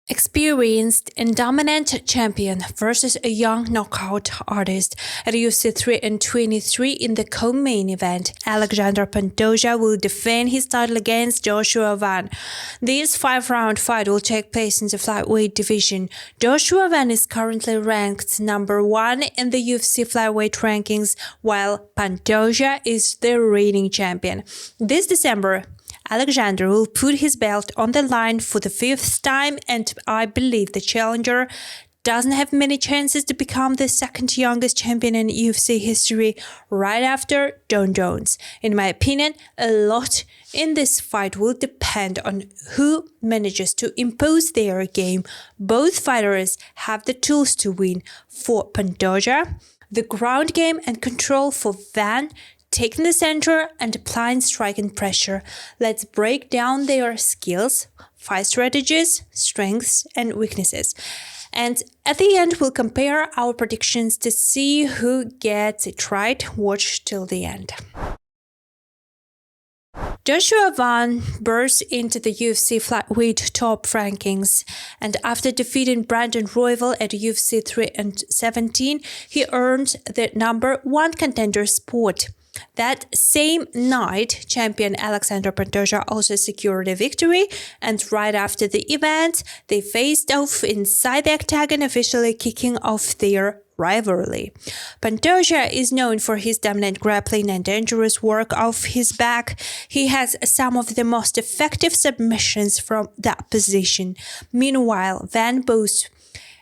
Experienced and dominant champion versus a young knockout artist at UFC 323 in the co-main event. Alexandre Pantoja will defend his title against Joshua Van. This 5-round fight will take place in the flyweight division. Joshua Van is currently ranked number 1 in the UFC flyweight rankings, while Pantoja is the reigning champion. This December, Alexandre will put his belt on the line for the 5th time, and I believe the challenger doesn't have many chances to become the second youngest champion in UFC history, right after Jon Jones. In my opinion, a lot in this fight will depend on who manages to impose their game. Both fighters have the tools to win. For Pantoja, the ground game and control; for Van, taking the center and applying striking pressure. Let's break down their skills, fight strategies, strengths, and weaknesses. And at the end, we'll compare our predictions to see who gets it right. Watch till the end. Joshua Van burst into the UFC flyweight top rankings, and after defeating Brandon Royval at UFC 317, he earned the number 1 contender spot. That same night, champion Alexandre Pantoja also secured a victory, and right after the event, they faced off inside the octagon, officially kicking off their rivalry. Pantoja is known for his dominant grappling and dangerous work off his back. He has some of the most effective submissions from that position. Meanwhile, Van boasts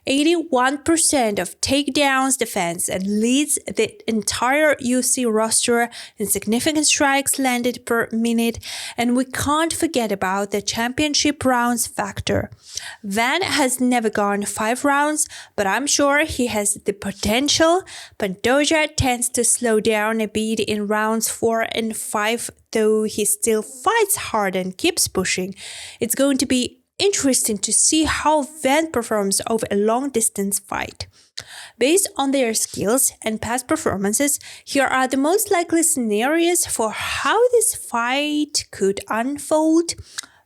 81% of takedowns defense and leads the entire UFC roster in significant strikes landed per minute. And we can't forget about the championship rounds factor. Van has never gone 5 rounds, but I'm sure he has the potential. Pantoja tends to slow down a bit in rounds 4 and 5, though he still fights hard and keeps pushing. It's going to be interesting to see how Van performs over a long-distance fight. Based on their skills and past performances, here are the most likely scenarios for how this fight could unfold.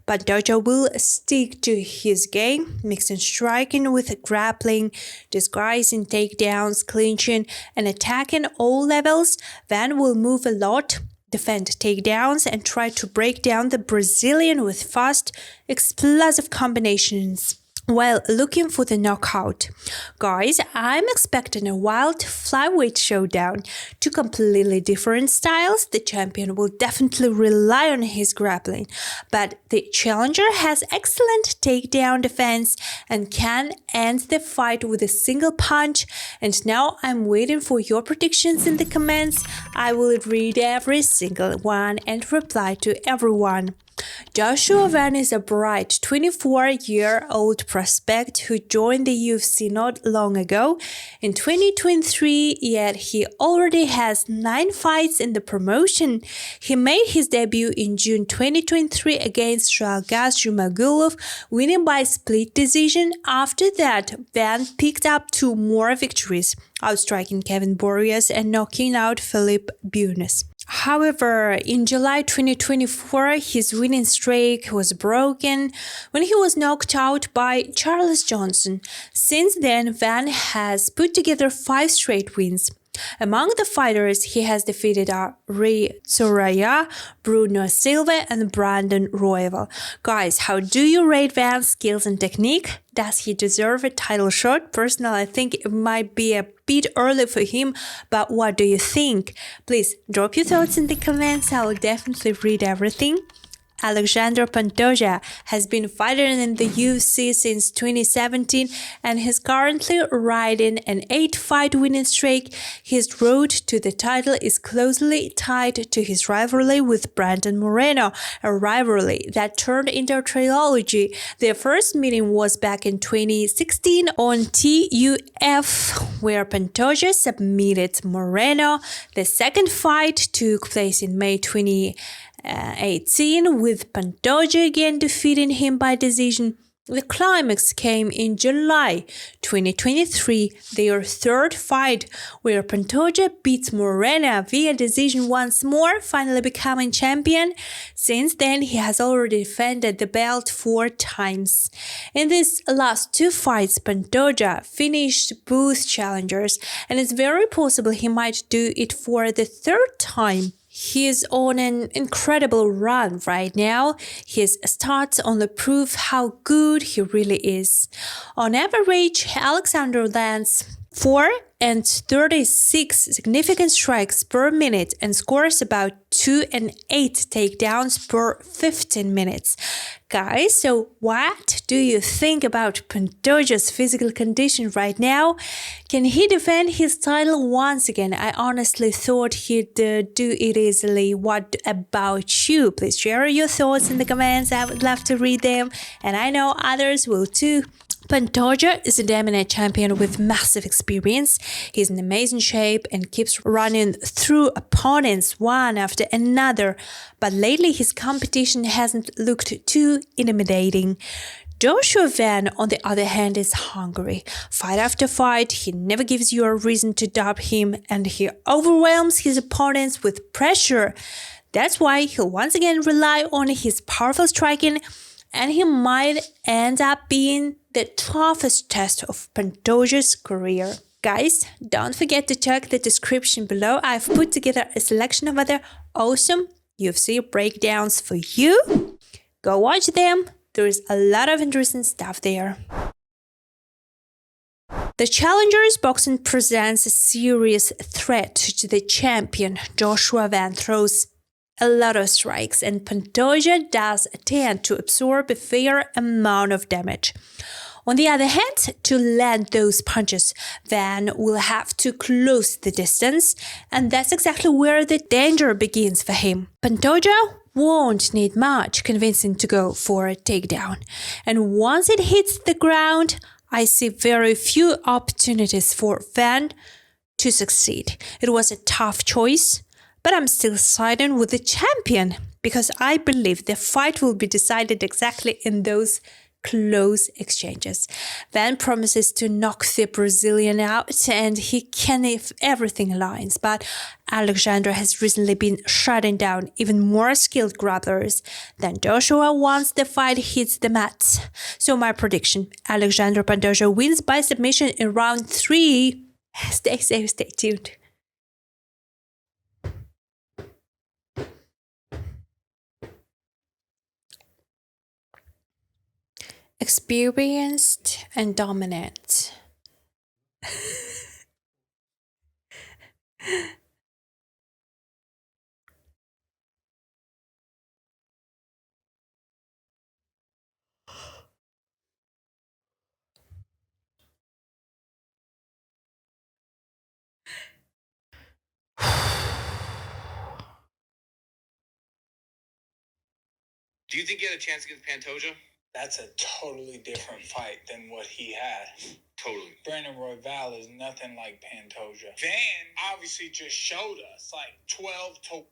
Pantoja will stick to his game, mixing striking with grappling, disguising takedowns, clinching, and attacking all levels. Van will move a lot, defend takedowns, and try to break down the Brazilian with fast, explosive combinations while looking for the knockout. Guys, I'm expecting a wild flyweight showdown. 2 completely different styles. The champion will definitely rely on his grappling, but the challenger has excellent takedown defense and can end the fight with a single punch. And now I'm waiting for your predictions in the comments. I will read every single one and reply to everyone. Joshua Van is a bright 24-year-old prospect who joined the UFC not long ago in 2023, yet he already has 9 fights in the promotion. He made his debut in June 2023 against Shalgas Jumagulov, winning by split decision. After that, Van picked up 2 more victories, outstriking Kevin Borjas and knocking out Philippe Bunes. However, in July 2024, his winning streak was broken when he was knocked out by Charles Johnson. Since then, Van has put together 5 straight wins. Among the fighters he has defeated are Ray Soraya, Bruno Silva, and Brandon Royval. Guys, how do you rate Van's skills and technique? Does he deserve a title shot? Personally, I think it might be a bit early for him, but what do you think? Please drop your thoughts in the comments. I will definitely read everything. Alexandre Pantoja has been fighting in the UFC since 2017 and is currently riding an 8-fight winning streak. His road to the title is closely tied to his rivalry with Brandon Moreno, a rivalry that turned into a trilogy. Their first meeting was back in 2016 on TUF, where Pantoja submitted Moreno. The second fight took place in May 2018, with Pantoja again defeating him by decision. The climax came in July 2023, their third fight, where Pantoja beats Morena via decision once more, finally becoming champion. Since then, he has already defended the belt 4 times. In these last 2 fights, Pantoja finished both challengers, and it's very possible he might do it for the 3rd time. He is on an incredible run right now. His stats only prove how good he really is. On average, Alexandre lands 4 and 36 significant strikes per minute and scores about 2 and 8 takedowns per 15 minutes. Guys, so what do you think about Pantoja's physical condition right now? Can he defend his title once again? I honestly thought he'd do it easily. What about you? Please share your thoughts in the comments. I would love to read them, and I know others will too. Pantoja is a dominant champion with massive experience. He's in amazing shape and keeps running through opponents one after another. But lately his competition hasn't looked too intimidating. Joshua Van, on the other hand, is hungry. Fight after fight, he never gives you a reason to doubt him, and he overwhelms his opponents with pressure. That's why he'll once again rely on his powerful striking, and he might end up being the toughest test of Pantoja's career. Guys, don't forget to check the description below. I've put together a selection of other awesome UFC breakdowns for you. Go watch them. There is a lot of interesting stuff there. The Challengers Boxing presents a serious threat to the champion. Joshua Van throws a lot of strikes, and Pantoja does tend to absorb a fair amount of damage. On the other hand, to land those punches, Van will have to close the distance, and that's exactly where the danger begins for him. Pantoja won't need much convincing to go for a takedown, and once it hits the ground, I see very few opportunities for Van to succeed. It was a tough choice, but I'm still siding with the champion because I believe the fight will be decided exactly in those close exchanges. Van promises to knock the Brazilian out, and he can if everything aligns, but Alexandre has recently been shutting down even more skilled grapplers than Joshua once the fight hits the mats. So my prediction, Alexandre Pantoja wins by submission in round 3. Stay safe, stay tuned. Experienced and dominant. Do you think he had a chance against Pantoja? That's a totally different fight than what he had. Totally. Brandon Royval is nothing like Pantoja. Van obviously just showed us like 12 to